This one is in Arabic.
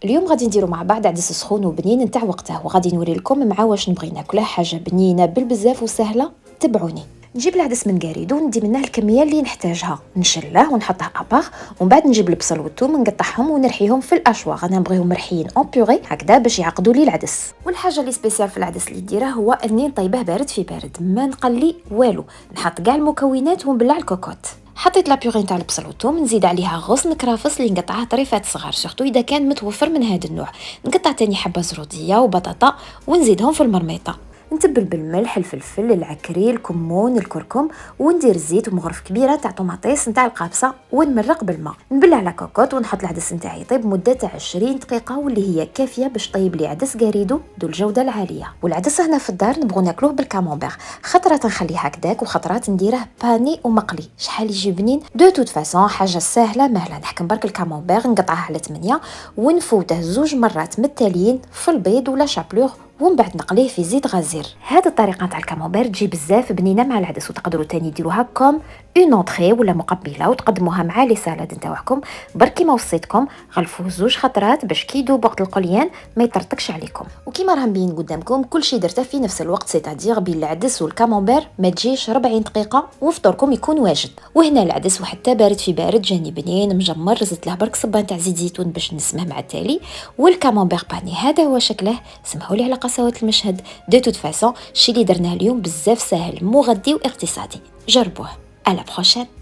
اليوم غادي نديرو مع بعض عدس سخون وبنين نتاع وقته، وغادي نوري لكم مع واش نبغي ناكله، حاجه بنينه بالبزاف وسهله. تبعوني. نجيب العدس من قريدو، ندي منه الكميه اللي نحتاجها، نشله ونحطه اباغ، ومن بعد نجيب البصل والثوم نقطعهم ونرحيهم في الاشواغ. انا نبغيهم مرحيين اون بيغي هكذا باش يعقدوا لي العدس. والحاجه اللي سبيسيال في العدس اللي ديره هو اني نطيبه بارد في بارد، ما نقلي والو، نحط كاع المكونات ونبلع الكوكوط. حطيت لا بيغي نتاع البصل والثوم، نزيد عليها غصن كرافس اللي نقطعه طريفات صغار، سورتو اذا كان متوفر من هذا النوع. نقطع تاني حبه زروديه وبطاطا ونزيدهم في المرميطه. نتبل بالملح، الفلفل، العكري، الكمون، الكركم، وندير الزيت ومغرف كبيره تاع طوماطيس نتاع القابصه ونمرق بالماء. نبلع على كوكوط ونحط العدس نتاعي يطيب مده تاع 20 دقيقه، واللي هي كافيه باش طيب لي عدس قريدو ذو الجوده العاليه. والعدس هنا في الدار نبغوا ناكلوه بالكامونبير، خطرات نخليه هكذاك وخطرات نديره باني ومقلي، شحال يجي بنين. دو توت فاسون حاجه سهله مهله. نحكم برك الكامونبير نقطعه على 8 ونفوته 2 مرات متتاليين في البيض ولا شابلور، ومن بعد نقليه في زيت غزير. هذه الطريقه تاع الكامونبير تجي بزاف بنينه مع العدس، وتقدروا تاني ديروها كوم اون اونطري ولا مقبله وتقدموها مع لي سالاد نتاعكم. بركي ما وصيتكم غلفوه 2 خطرات باش كي يذوب وقت القليان ما يطرطقش عليكم. وكيما راه مبين قدامكم كل شيء درته في نفس الوقت، سيتادير بين العدس والكامونبير ما تجيش 40 دقيقه وفطوركم يكون واجد. وهنا العدس وحتى بارد في بارد جاني بنين مجمر، زدت له برك صبان تاع زيت زيتون باش نسمه مع التالي. والكامونبير باني هذا هو شكله. سمحوا لي على قساوه المشهد. دو توت فاسون الشيء اللي درناه اليوم بزاف ساهل، مغذي واقتصادي. جربوه. à la prochaine.